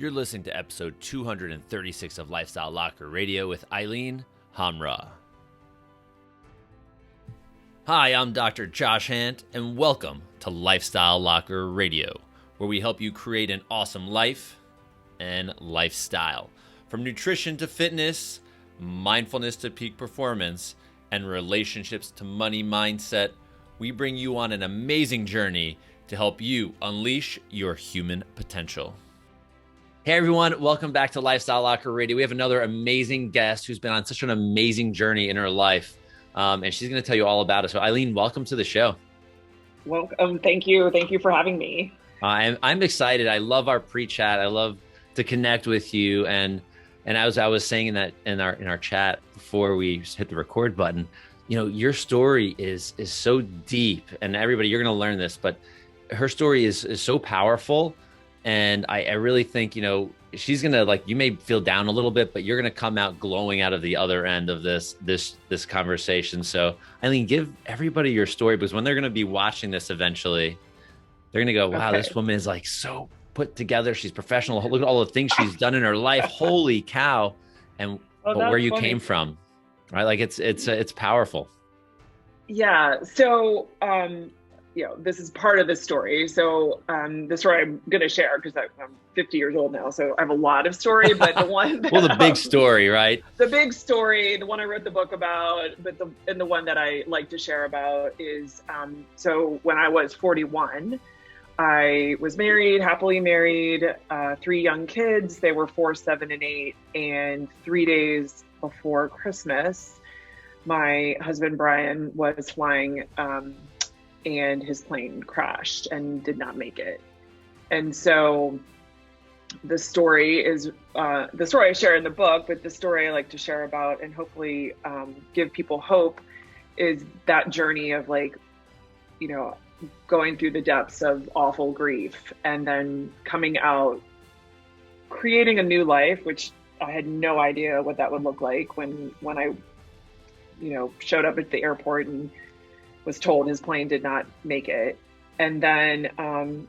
You're listening to episode 236 of Lifestyle Locker Radio with Eileen Hamra. Hi, I'm Dr. Josh Hant, and welcome to Lifestyle Locker Radio, where we help you create an awesome life and lifestyle. From nutrition to fitness, mindfulness to peak performance, and relationships to money mindset, we bring you on an amazing journey to help you unleash your human potential. Hey everyone, welcome back to Lifestyle Locker Radio. We have another amazing guest who's been on such an amazing journey in her life, and she's going to tell you all about it. So Eileen, welcome to the show. Welcome. Thank you. Thank you for having me. I'm excited. I love our pre-chat. I love to connect with you. And as I was saying that in our chat before we hit the record button, you know, your story is so deep, and everybody, you're going to learn this, but her story is so powerful. And I really think, you know, she's going to, like, you may feel down a little bit, but you're going to come out glowing out of the other end of this conversation. So Eileen, give everybody your story, because when they're going to be watching this eventually, they're going to go, wow, okay, this woman is like so put together. She's professional. Look at all the things she's done in her life. Holy cow. And but where you came from, right? Like it's powerful. Yeah. So, you know, this is part of the story. So the story I'm going to share, because I'm 50 years old now, so I have a lot of story, but the one that, well, the big story, right? The big story, the one I wrote the book about, but the one that I like to share about is, so when I was 41, I was married, happily married, 3 young kids. They were 4, 7, and 8. And 3 days before Christmas, my husband, Brian, was flying, and his plane crashed and did not make it. And so the story is the story I share in the book, but the story I like to share about and hopefully give people hope is that journey of, like, you know, going through the depths of awful grief and then coming out, creating a new life, which I had no idea what that would look like when I, you know, showed up at the airport and was told his plane did not make it. And then,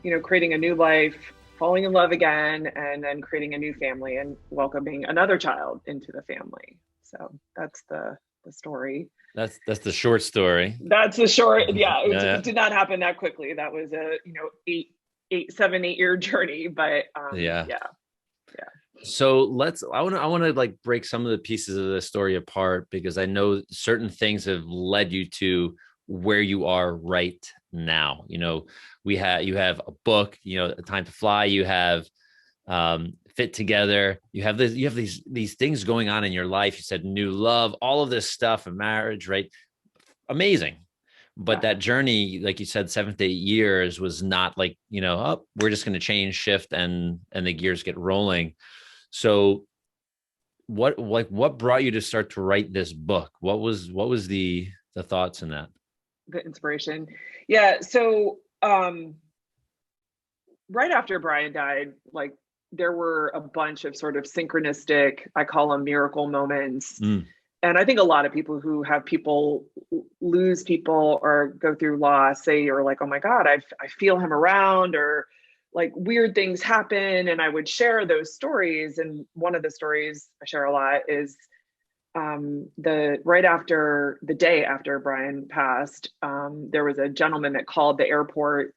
you know, creating a new life, falling in love again, and then creating a new family and welcoming another child into the family. So that's the story. That's the short story. That's the short. Yeah. It did not happen that quickly. That was a, you know, 7, 8 year journey, but yeah. So I want to like break some of the pieces of the story apart, because I know certain things have led you to where you are right now. You know, you have a book, you know, Time to Fly, you have Fit Together, you have these things going on in your life. You said new love, all of this stuff, a marriage, right? Amazing. But that journey, like you said, 7 to 8 years was not like, you know, oh, we're just going to change, shift, and the gears get rolling. So what brought you to start to write this book? What was the thoughts in that? The inspiration. Yeah. So, right after Brian died, like, there were a bunch of sort of synchronistic, I call them miracle moments. And I think a lot of people who have people lose people or go through loss say, you're like, oh my God, I feel him around, or like weird things happen. And I would share those stories. And one of the stories I share a lot is the day after Brian passed, there was a gentleman that called the airport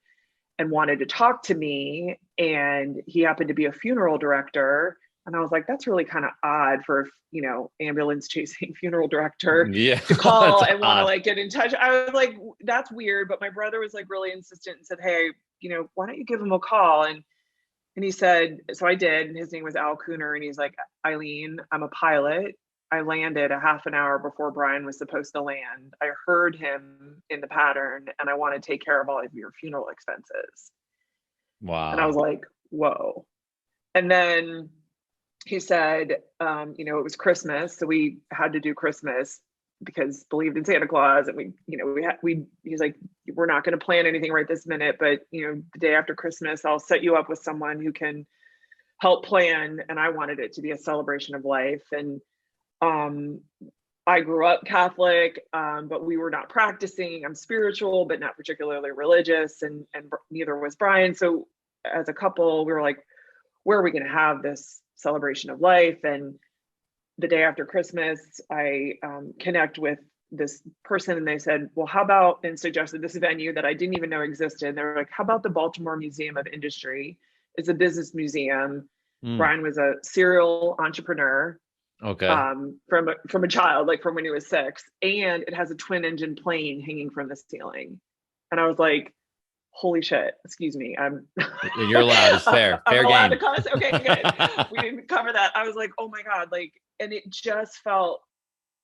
and wanted to talk to me, and he happened to be a funeral director. And I was like, that's really kind of odd for, you know, ambulance chasing funeral director to call and want to like get in touch. I was like, that's weird. But my brother was like really insistent and said, hey, you know, why don't you give him a call? And he said, so I did. And his name was Al Cooner. And he's like, Eileen, I'm a pilot. I landed a half an hour before Brian was supposed to land. I heard him in the pattern, and I want to take care of all of your funeral expenses. Wow. And I was like, whoa. And then he said, you know, it was Christmas, so we had to do Christmas because believed in Santa Claus. And he's like, we're not going to plan anything right this minute, but, you know, the day after Christmas, I'll set you up with someone who can help plan. And I wanted it to be a celebration of life. And I grew up Catholic, but we were not practicing. I'm spiritual, but not particularly religious, and neither was Brian. So as a couple, we were like, where are we going to have this celebration of life? And the day after Christmas, I connect with this person and they said, well, how about, and suggested this venue that I didn't even know existed. They're like, how about the Baltimore Museum of Industry? It's a business museum. Brian was a serial entrepreneur. Okay. From a child, like from when he was 6, and it has a twin engine plane hanging from the ceiling. And I was like, holy shit, excuse me. You're allowed. It's fair. I'm Fair allowed game. to cuss. Okay, good. We didn't cover that. I was like, oh my God. Like, and it just felt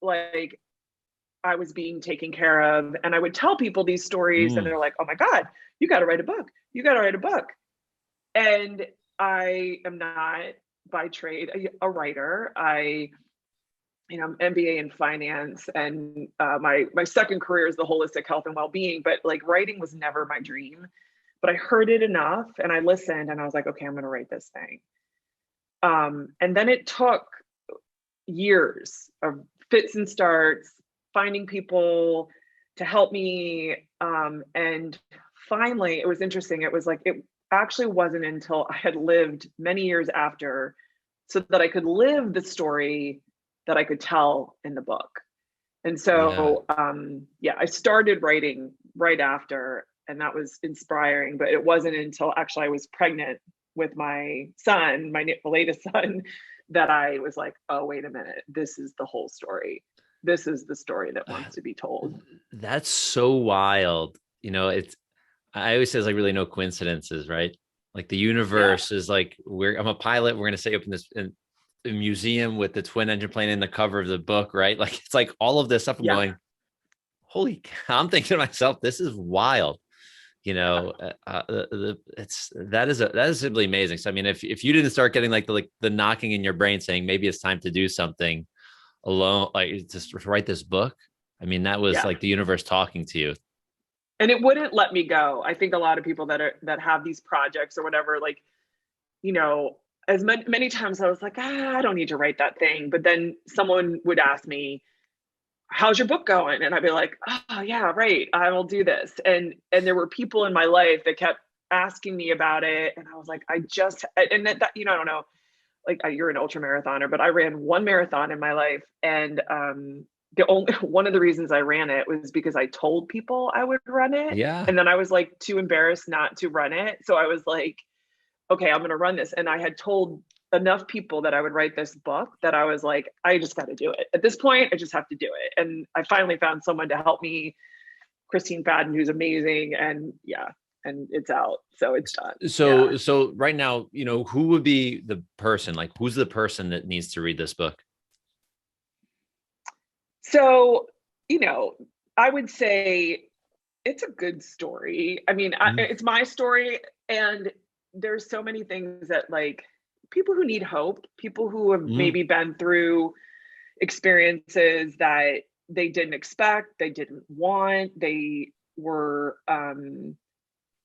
like I was being taken care of. And I would tell people these stories and they're like, oh my God, you got to write a book. You got to write a book. And I am not by trade a writer. I'm MBA in finance, and my second career is the holistic health and well-being, but like writing was never my dream. But I heard it enough and I listened and I was like, okay, I'm going to write this thing. And then it took years of fits and starts, finding people to help me. And finally, it was interesting. It was like, it actually wasn't until I had lived many years after, so that I could live the story that I could tell in the book. And so, I started writing right after, and that was inspiring, but it wasn't until actually I was pregnant with my son, my latest son, that I was like, oh, wait a minute, this is the whole story. This is the story that wants to be told. That's so wild. I always say it's like really no coincidences, right? Like the universe is like, I'm a pilot. We're going to set up in this museum with the twin engine plane in the cover of the book, right? Like, it's like all of this stuff. I'm going, holy cow. I'm thinking to myself, this is wild. That is simply amazing. So, I mean, if you didn't start getting like the knocking in your brain saying maybe it's time to do something alone, like just write this book. I mean, that was like the universe talking to you. And it wouldn't let me go. I think a lot of people that have these projects or whatever, like, as many times I was like, I don't need to write that thing. But then someone would ask me, how's your book going? And I'd be like, oh yeah, right, I will do this. And there were people in my life that kept asking me about it. And I was like, I don't know, like you're an ultra marathoner, but I ran one marathon in my life. And one of the reasons I ran it was because I told people I would run it. Yeah. And then I was like too embarrassed not to run it. So I was like, okay, I'm going to run this. And I had told enough people that I would write this book that I was like, I just got to do it. At this point, I just have to do it. And I finally found someone to help me, Christine Fadden, who's amazing. And and it's out. So it's done. So right now, who would be the person, like who's the person that needs to read this book? So, I would say it's a good story. I mean, it's my story, and there's so many things that like people who need hope, people who have maybe been through experiences that they didn't expect, they didn't want, they were,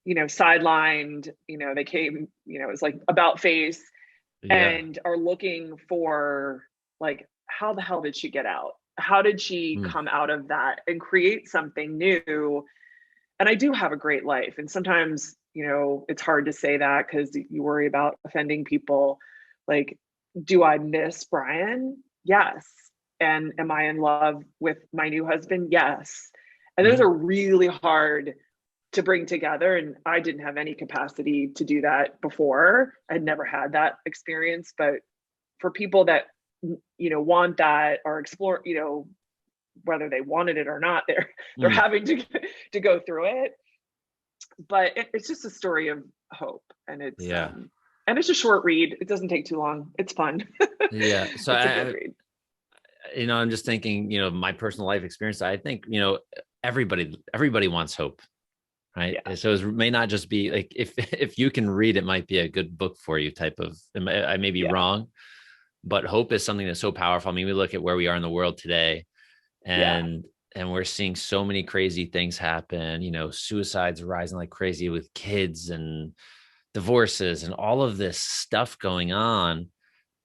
sidelined, they came, it's like about face and are looking for like, how the hell did she get out? How did she come out of that and create something new? And I do have a great life. And sometimes, it's hard to say that because you worry about offending people. Like, do I miss Brian? Yes. And am I in love with my new husband? Yes. And those are really hard to bring together. And I didn't have any capacity to do that before. I'd never had that experience. But for people that, want that or explore, whether they wanted it or not, they're having to go through it. But it's just a story of hope, and it's and it's a short read. It doesn't take too long. It's fun. Yeah. So it's a good read. I'm just thinking, my personal life experience. I think, everybody wants hope, right? Yeah. So it may not just be like, if you can read, it might be a good book for you type of, I may be wrong, but hope is something that's so powerful. I mean, we look at where we are in the world today, and we're seeing so many crazy things happen, suicides rising like crazy with kids and divorces and all of this stuff going on.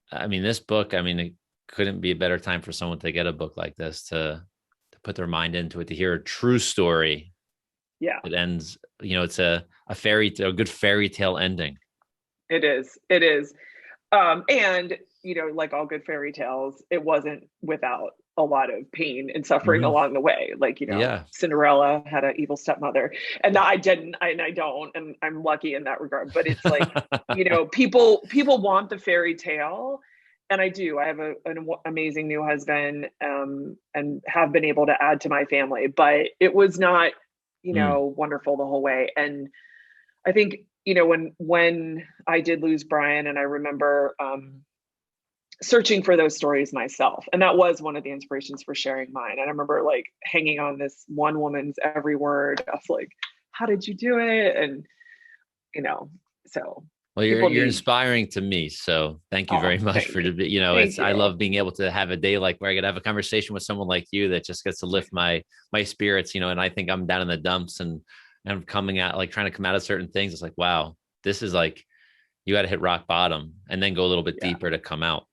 I mean, this book, it couldn't be a better time for someone to get a book like this, to put their mind into it, to hear a true story. Yeah. It ends, it's a good fairy tale ending. It is. It is. And, like all good fairy tales, it wasn't without a lot of pain and suffering Hmm. along the way. Like, Yeah. Cinderella had an evil stepmother, and I didn't, and I don't, and I'm lucky in that regard. But it's like, people want the fairy tale. And I do. I have an amazing new husband, and have been able to add to my family, but it was not, Mm. wonderful the whole way. And I think, when I did lose Brian, and I remember searching for those stories myself, and that was one of the inspirations for sharing mine. And I remember like hanging on this one woman's every word. I was like, "How did you do it?" And so Well, people you're need. inspiring to me. So thank you very Oh, much thank for you, it's thank I you. love being able to have a day like where I could have a conversation with someone like you that just gets to lift my spirits, and I think I'm down in the dumps and I'm coming out like trying to come out of certain things. It's like, wow, this is like you got to hit rock bottom and then go a little bit Yeah, deeper to come out.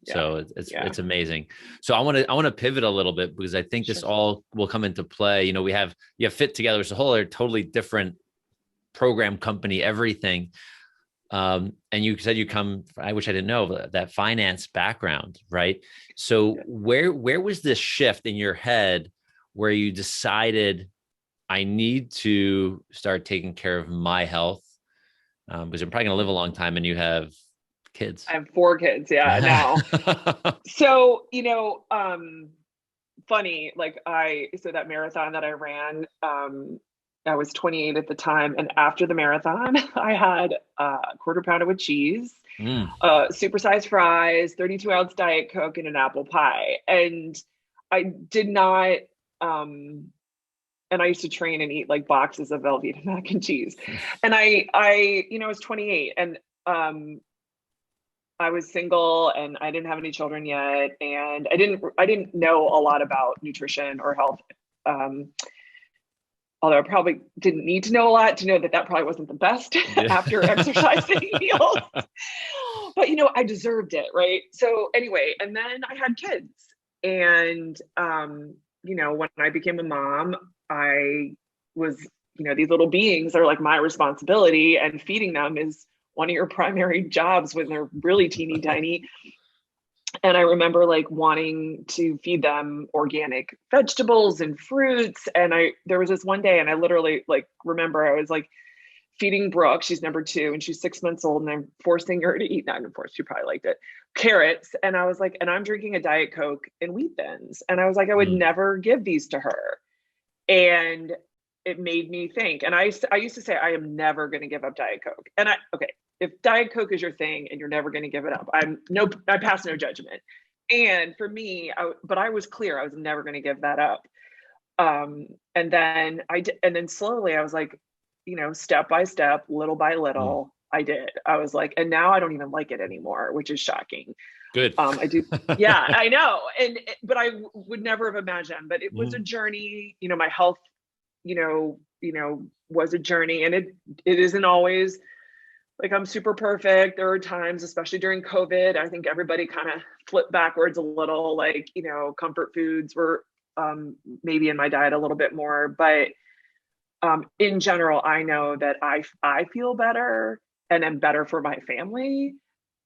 yeah, So it's yeah. it's amazing. So I want to pivot a little bit because I think this Sure. all will come into play. You have Fit Together, it's a whole other totally different program, company, everything. And you said you come, I wish I didn't know that finance background, right? So where was this shift in your head where you decided I need to start taking care of my health? Because I'm probably going to live a long time and you have kids. I have 4 kids. Yeah, now. So, funny, like so that marathon that I ran, I was 28 at the time. And after the marathon, I had a quarter pounder with cheese, Mm. supersized fries, 32-ounce Diet Coke, and an apple pie. And I did not, and I used to train and eat like boxes of Velveeta mac and cheese. And I was 28, and I was single, and I didn't have any children yet, and I didn't know a lot about nutrition or health. Um, Although I probably didn't need to know a lot to know that probably wasn't the best Yeah. after exercising meals. But I deserved it, right? So anyway, and then I had kids, and when I became a mom, I was, these little beings are like my responsibility, and feeding them is one of your primary jobs when they're really teeny tiny. And I remember like wanting to feed them organic vegetables and fruits. And there was this one day, and I literally like remember I was like feeding Brooke, she's number 2, and she's 6 months old, and I'm forcing her to eat, not forced, she probably liked it, carrots. And I was like, and I'm drinking a Diet Coke and wheat thins. And I was like, I would Mm. never give these to her. And it made me think. And I used to say, I am never going to give up Diet Coke. And okay, if Diet Coke is your thing and you're never going to give it up, I pass no judgment. And for me, but I was clear, I was never going to give that up. And then and then slowly I was like, step by step, little by Mm. little, I did. I was like, and now I don't even like it anymore, which is shocking. Good. I do. Yeah, I know. But I would never have imagined, but it was a Mm. journey. My health, was a journey, and it isn't always like I'm super perfect. There are times, especially during COVID, I think everybody kind of flipped backwards a little, like, comfort foods were maybe in my diet a little bit more, but in general, I know that I feel better and am better for my family,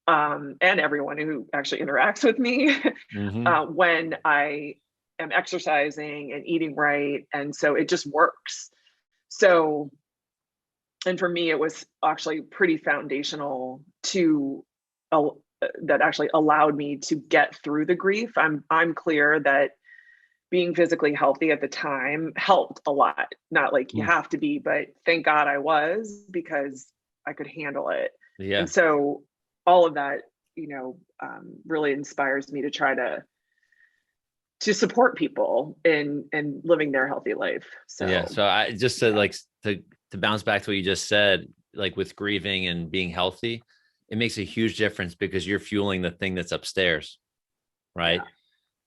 and everyone who actually interacts with me Hmm. when I am exercising and eating right. And so it just works. So, and for me, it was actually pretty foundational to that actually allowed me to get through the grief. I'm clear that being physically healthy at the time helped a lot. Not like you Mm. have to be, but thank God I was, because I could handle it. Yeah. And so all of that, really inspires me to try to support people in living their healthy life. Yeah. So So I just to yeah, like to bounce back to what you just said, like with grieving and being healthy, it makes a huge difference because you're fueling the thing that's upstairs, right? yeah,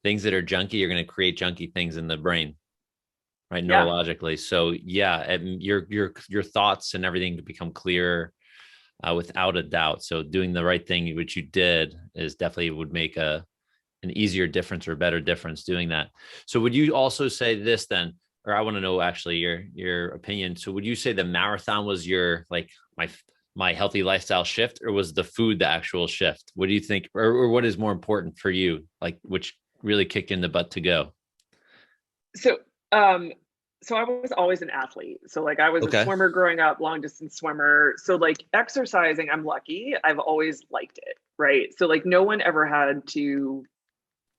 Things that are junky, you're going to create junky things in the brain, right? yeah, Neurologically. So yeah, and your thoughts and everything to become clearer, without a doubt. So doing the right thing, which you did, is definitely would make an easier difference or a better difference doing that. So would you also say this then, or I want to know actually your opinion. So would you say the marathon was your like my healthy lifestyle shift, or was the food the actual shift? What do you think, or what is more important for you? Like, which really kicked in the butt to go? So, um, so I was always an athlete. So like I was a Okay. swimmer growing up, long distance swimmer. So like exercising, I'm lucky. I've always liked it, right? So like no one ever had to,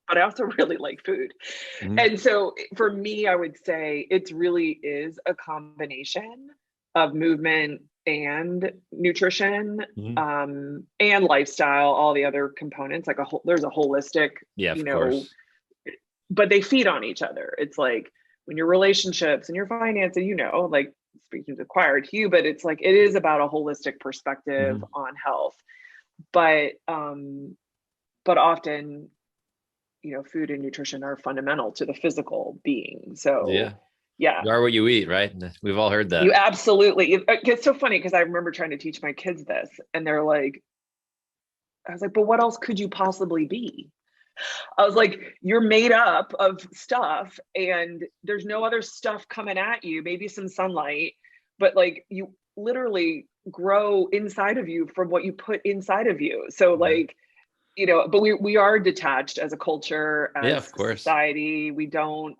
but I also really like food. Mhm. And so for me, I would say it really is a combination of movement and nutrition, Mhm. and lifestyle, all the other components, like there's a holistic, Yeah, you of know, course. but they feed on each other. It's like when your relationships and your finances, like speaking to choir to you, but it's like it is about a holistic perspective Mhm. on health. But often, food and nutrition are fundamental to the physical being. So Yeah. yeah, You are what you eat, right? We've all heard you that. absolutely, it's so funny because I remember trying to teach my kids this and they're like, I was like, but what else could you possibly be? I was like, you're made up of stuff and there's no other stuff coming at you, maybe some sunlight, but like you literally grow inside of you from what you put inside of you. So Yeah. like, but we are detached as a culture, Yeah, as of a course. society. We don't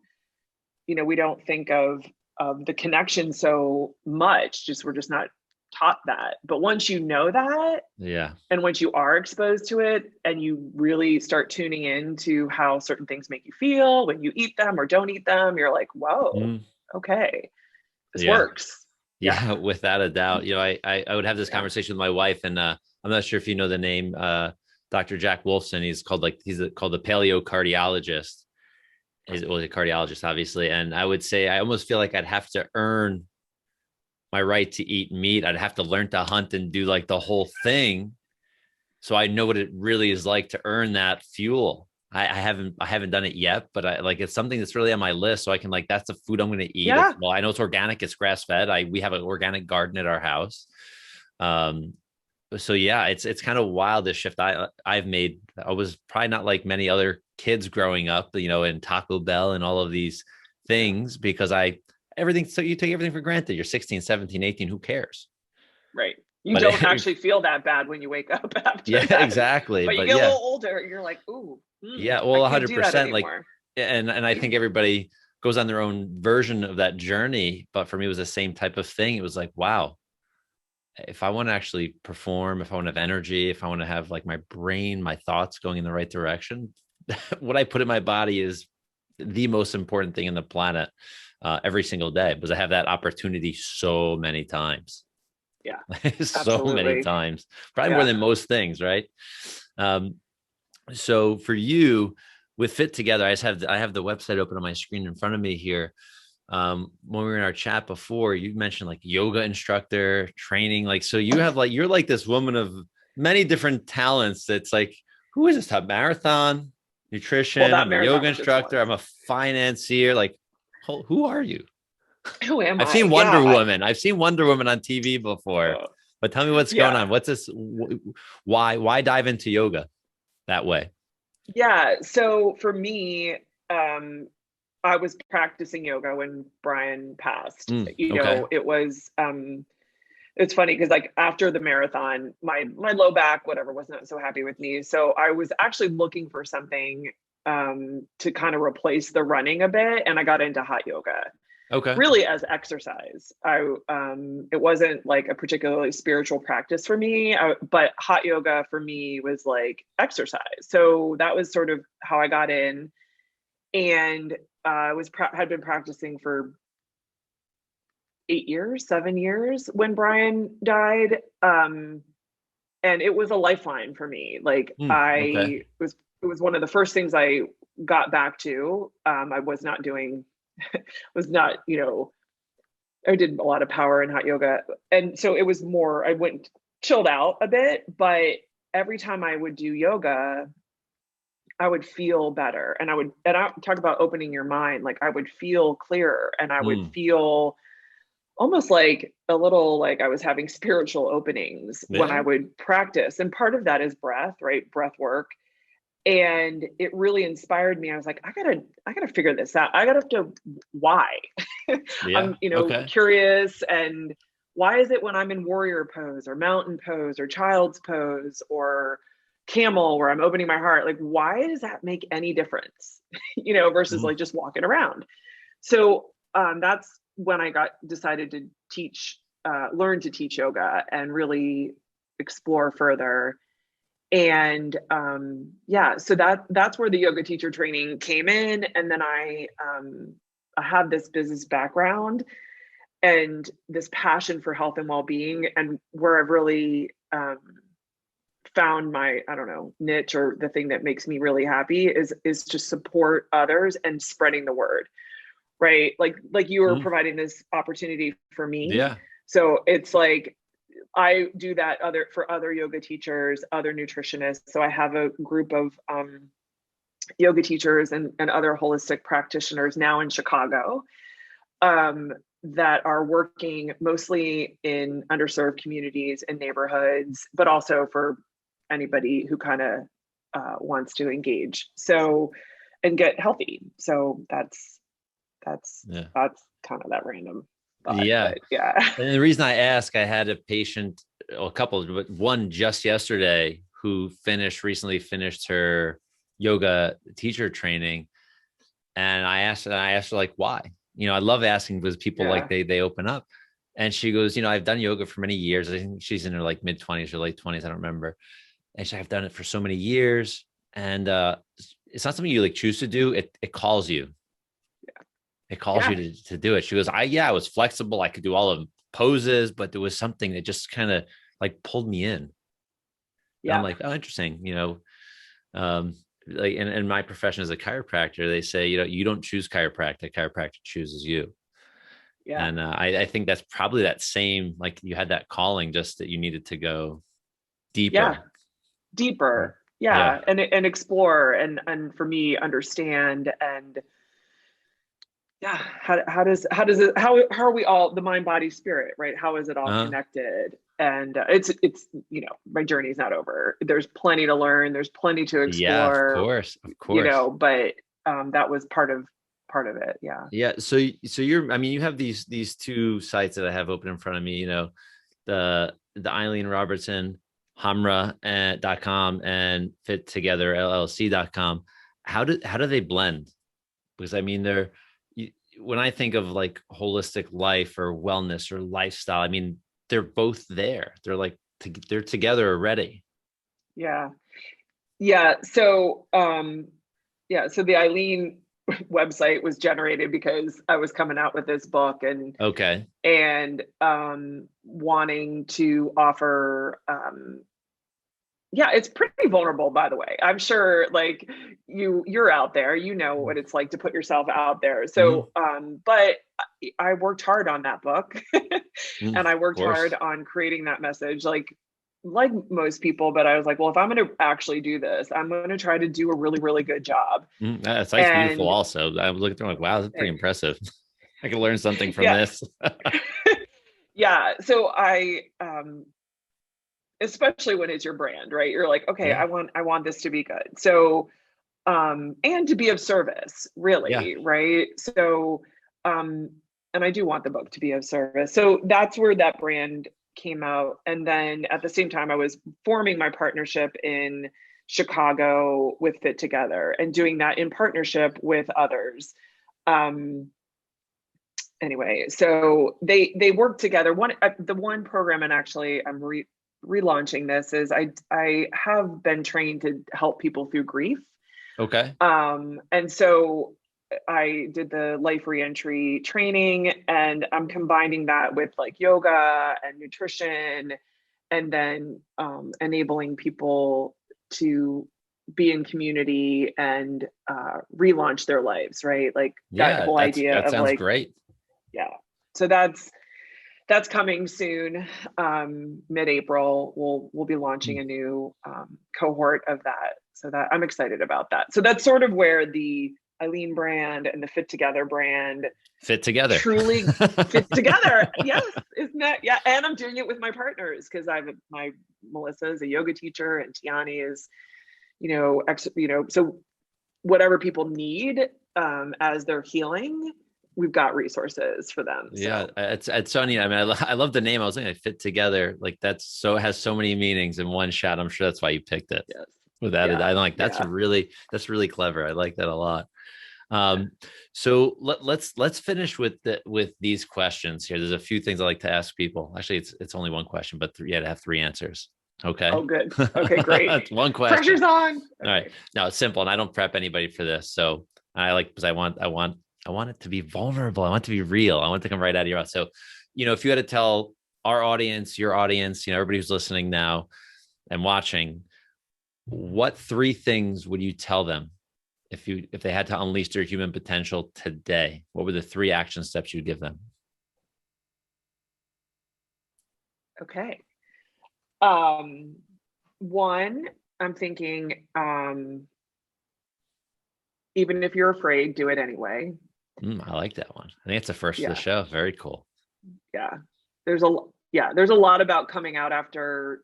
think of the connection so much, just we're just not taught that. But once you know that, Yeah. and once you are exposed to it and you really start tuning into how certain things make you feel when you eat them or don't eat them, you're like, whoa, Mhm. okay, this Yeah. works. Yeah. Yeah, without a doubt. I would have this Yeah. conversation with my wife, and I'm not sure if you know the name, Dr. Jack Wolfson. Called the paleocardiologist. He's a cardiologist, obviously. And I would say I almost feel like I'd have to earn my right to eat meat. I'd have to learn to hunt and do like the whole thing, so I know what it really is like to earn that fuel. I haven't done it yet, but it's something that's really on my list. So I can, like, that's the food I'm going to eat. Yeah. Well, I know it's organic, it's grass fed. We have an organic garden at our house. Um, so yeah, it's kind of wild, this shift I've made. I was probably not like many other kids growing up, in Taco Bell and all of these Yeah. things, because I everything so you take everything for granted. You're 16, 17, 18, who cares? Right. You But don't actually feel that bad when you wake up after yeah, that. exactly. But you But get a yeah, little older, you're like, ooh, yeah, I well, can't do that 100%. Like, anymore. and I think everybody goes on their own version of that journey. But for me, it was the same type of thing. It was like, wow, if I want to actually perform, if I want to have energy, if I want to have like my brain, my thoughts going in the right direction, what I put in my body is the most important thing in the planet, every single day, because I have that opportunity so many times. Yeah, So many absolutely. times, probably more Yeah. than most things, right? Um, so for you, with Fit Together, I have the website open on my screen in front of me here. When we were in our chat before, you mentioned like yoga instructor training. Like, so you're like this woman of many different talents. It's like, who is this? A marathon, Well, nutrition. that I'm a yoga marathon was just instructor. once. I'm a financier. Like, who are you? Who am I've I? seen Yeah. Wonder Woman. I've seen Wonder Woman on TV before, but tell me what's going Yeah. on. What's this? Why dive into yoga that way? Yeah. So for me, um, I was practicing yoga when Brian passed. Okay. It's funny because like after the marathon, my low back, whatever, was not so happy with me. So I was actually looking for something to kind of replace the running a bit, and I got into hot yoga. Okay. Really as exercise. It wasn't like a particularly spiritual practice for me, but hot yoga for me was like exercise. So that was sort of how I got in, and had been practicing for 8 years, 7 years when Brian died. And it was a lifeline for me. Like Okay. it was one of the first things I got back to. I was not doing, was not, I did a lot of power and hot yoga. And so it was more, I went chilled out a bit, but every time I would do yoga, I would feel better. And I talk about opening your mind. Like I would feel clearer and I would Mm, feel almost like a little like I was having spiritual openings when I yeah. would practice. And part of that is breath, right? Breath work. And it really inspired me. I was like, I gotta figure this out. I gotta have to why. Yeah. I'm, Okay. curious and why is it when I'm in warrior pose or mountain pose or child's pose or camel where I'm opening my heart, like, why does that make any difference? Versus like just walking around. So that's when I decided to learn to teach yoga and really explore further. And so that's where the yoga teacher training came in. And then I have this business background and this passion for health and well-being, and where I've really found my, I don't know, niche, or the thing that makes me really happy is to support others and spreading the word, right? Like you were providing this opportunity for me. Yeah. So it's like, I do that for other yoga teachers, other nutritionists. So I have a group of yoga teachers and other holistic practitioners now in Chicago that are working mostly in underserved communities and neighborhoods, but also for anybody who kind of wants to engage and get healthy. So that's kind of that random thought. Yeah. But yeah. And the reason I ask, I had a patient, a couple, but one just yesterday who recently finished her yoga teacher training. And I asked her like, why? I love asking because people like they open up. And she goes, I've done yoga for many years. I think she's in her like mid-20s or late 20s. I don't remember. And she said, I've done it for so many years. And it's not something you like choose to do. It calls you. It calls you to do it. She goes, I was flexible. I could do all of poses, but there was something that just kind of like pulled me in. Yeah. And I'm like, oh, interesting. Like in my profession as a chiropractor, they say, you don't choose chiropractic chooses you. Yeah. And I think that's probably that same, like you had that calling, just that you needed to go deeper. Yeah. And explore and for me, understand. And how are we all, the mind, body, spirit, right? How is it all connected? And it's my journey's not over. There's plenty to learn. There's plenty to explore. Yeah, of course. But that was part of it. Yeah. Yeah. So you have these two sites that I have open in front of me, the Eileen Robertson Hamra .com and fittogetherllc.com. How do they blend? Because I mean, when I think of like holistic life or wellness or lifestyle, I mean, they're both there. They're like, they're together already. Yeah. So, so the Eileen website was generated because I was coming out with this book and wanting to offer, it's pretty vulnerable, by the way. I'm sure like you're out there, what it's like to put yourself out there. So, but I worked hard on that book and I worked hard on creating that message, like most people, but I was like, well, if I'm going to actually do this, I'm going to try to do a really, really good job. That's beautiful. Also, I was looking through like, wow, that's pretty impressive. I can learn something from this. So I, especially when it's your brand, right? You're like, okay, I want this to be good. So, and to be of service, really, right? So, and I do want the book to be of service. So that's where that brand came out. And then at the same time, I was forming my partnership in Chicago with Fit Together and doing that in partnership with others. Anyway, so they work together. The one program, and actually I'm relaunching this, is I have been trained to help people through grief. Okay. And so I did the Life Reentry training, and I'm combining that with like yoga and nutrition, and then enabling people to be in community and relaunch their lives, right? Like that whole idea that of sounds like, great. Yeah. So that's coming soon. Mid-April, we'll be launching a new cohort of that. So that I'm excited about that. So that's sort of where the Eileen brand and the Fit Together brand fit together, truly fit together. Yes. Isn't that? Yeah. And I'm doing it with my partners because Melissa is a yoga teacher and Tiani is, so whatever people need as they're healing, we've got resources for them. Yeah, So. it's so neat. I mean, I love the name. I was thinking Fit Together. Like has so many meanings in one shot. I'm sure that's why you picked it. Yes. Without it, I'm like, that's yeah. really clever. I like that a lot. So let's finish with these questions here. There's a few things I like to ask people. Actually, it's only one question, but you had to have 3 answers. Okay. Oh, good. Okay, great. One question. Pressure's on. Okay. All right. No, it's simple, and I don't prep anybody for this. So because I want it to be vulnerable. I want it to be real. I want it to come right out of your mouth. So, if you had to tell our audience, your audience, everybody who's listening now and watching, what 3 things would you tell them if they had to unleash their human potential today? What were the 3 action steps you'd give them? Okay. One, I'm thinking, even if you're afraid, do it anyway. I like that one. I think it's the first of the show. Very cool. Yeah. There's a lot about coming out after,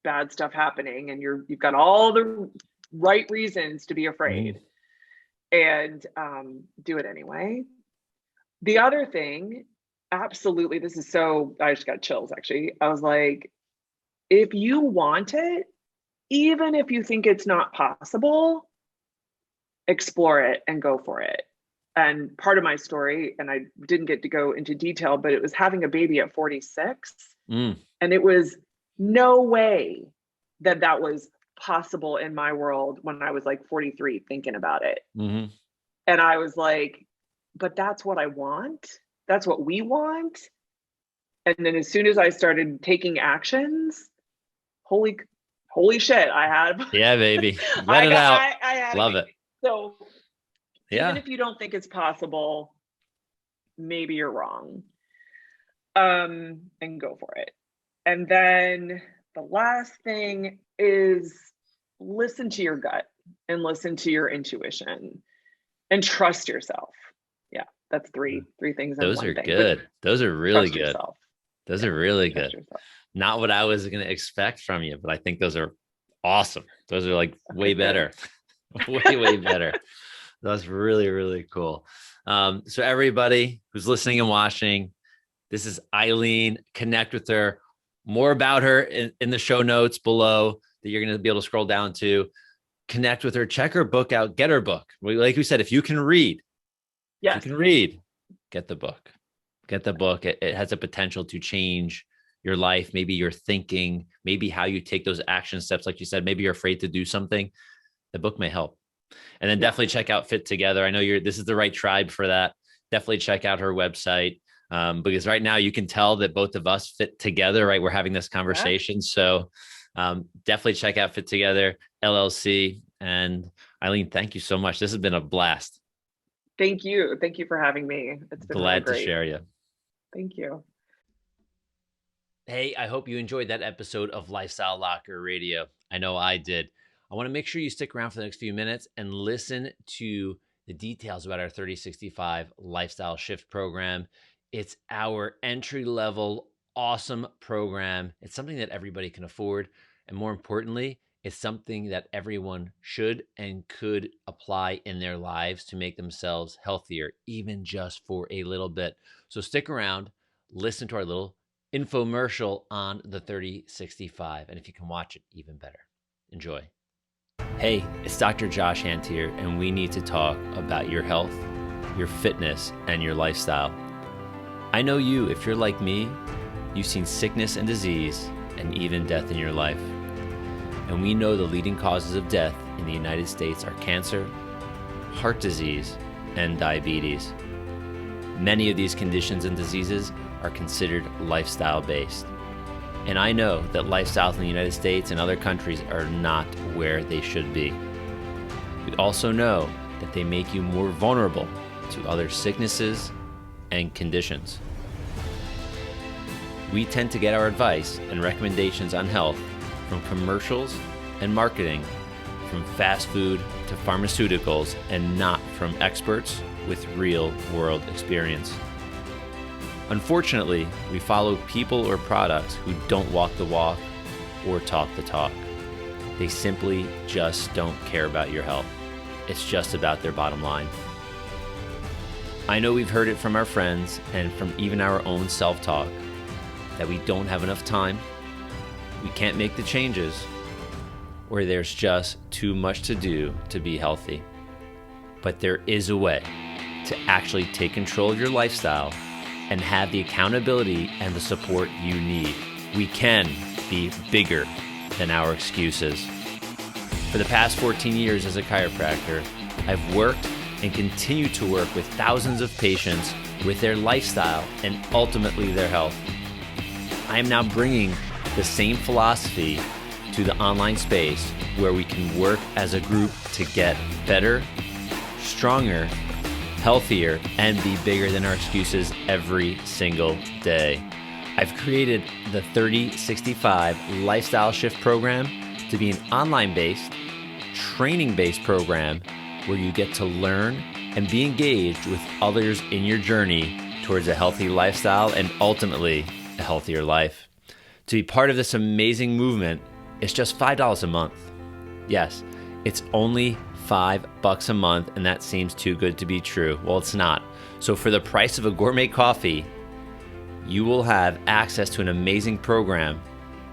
bad stuff happening, and you've got all the right reasons to be afraid, and do it anyway. The other thing, absolutely, I just got chills actually. I was like, if you want it, even if you think it's not possible, explore it and go for it. And part of my story, and I didn't get to go into detail, but it was having a baby at 46. And it was no way that was possible in my world when I was like 43 thinking about it. And I was like, but that's what I want. That's what we want. And then as soon as I started taking actions, holy shit, I had. Yeah, baby. Let it out. I had Love it. So even if you don't think it's possible, maybe you're wrong. And go for it. And then the last thing is listen to your gut and listen to your intuition and trust yourself. Yeah, that's three things. Those are good. Those are really good. Those are really good. Yourself. Not what I was going to expect from you, but I think those are awesome. Those are like way better. way better. That's really, really cool. So everybody who's listening and watching, this is Eileen. Connect with her. More about her in the show notes below that you're going to be able to scroll down to. Connect with her. Check her book out. Get her book. Like we said, if you can read, get the book. Get the book. It has a potential to change your life, maybe your thinking, maybe how you take those action steps. Like you said, maybe you're afraid to do something. The book may help. And then definitely check out Fit Together. I know this is the right tribe for that. Definitely check out her website. Because right now you can tell that both of us fit together, right? We're having this conversation. Yeah. So definitely check out Fit Together LLC. And Eileen, thank you so much. This has been a blast. Thank you. Thank you for having me. It's been glad really to share you. Thank you. Hey, I hope you enjoyed that episode of Lifestyle Locker Radio. I know I did. I want to make sure you stick around for the next few minutes and listen to the details about our 3065 Lifestyle Shift program. It's our entry-level, awesome program. It's something that everybody can afford. And more importantly, it's something that everyone should and could apply in their lives to make themselves healthier, even just for a little bit. So stick around, listen to our little infomercial on the 3065. And if you can watch it, even better. Enjoy. Hey, it's Dr. Josh Hant here, and we need to talk about your health, your fitness, and your lifestyle. I know if you're like me, you've seen sickness and disease and even death in your life. And we know the leading causes of death in the United States are cancer, heart disease, and diabetes. Many of these conditions and diseases are considered lifestyle-based. And I know that lifestyles in the United States and other countries are not where they should be. We also know that they make you more vulnerable to other sicknesses and conditions. We tend to get our advice and recommendations on health from commercials and marketing, from fast food to pharmaceuticals, and not from experts with real-world experience. Unfortunately, we follow people or products who don't walk the walk or talk the talk. They simply just don't care about your health. It's just about their bottom line. I know we've heard it from our friends and from even our own self-talk that we don't have enough time, we can't make the changes, or there's just too much to do to be healthy. But there is a way to actually take control of your lifestyle and have the accountability and the support you need. We can be bigger than our excuses. For the past 14 years as a chiropractor, I've worked and continue to work with thousands of patients with their lifestyle and ultimately their health. I am now bringing the same philosophy to the online space where we can work as a group to get better, stronger, healthier, and be bigger than our excuses every single day. I've created the 3065 Lifestyle Shift Program to be an online-based, training-based program where you get to learn and be engaged with others in your journey towards a healthy lifestyle and ultimately a healthier life. To be part of this amazing movement, it's just $5 a month. Yes, it's only $5 a month, and that seems too good to be true. Well, it's not. So for the price of a gourmet coffee, you will have access to an amazing program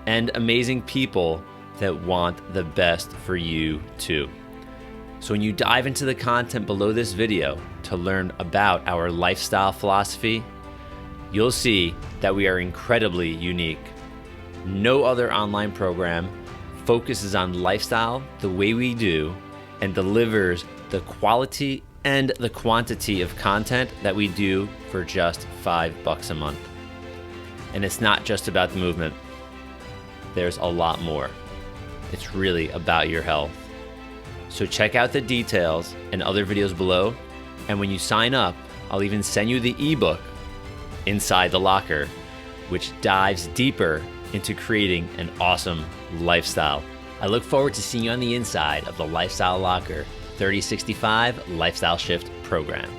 and amazing people that want the best for you too. So when you dive into the content below this video to learn about our lifestyle philosophy, you'll see that we are incredibly unique. No other online program focuses on lifestyle the way we do and delivers the quality and the quantity of content that we do for just $5 a month. And it's not just about the movement. There's a lot more. It's really about your health. So check out the details and other videos below. And when you sign up, I'll even send you the ebook, Inside the Locker, which dives deeper into creating an awesome lifestyle. I look forward to seeing you on the inside of the Lifestyle Locker 3065 Lifestyle Shift Program.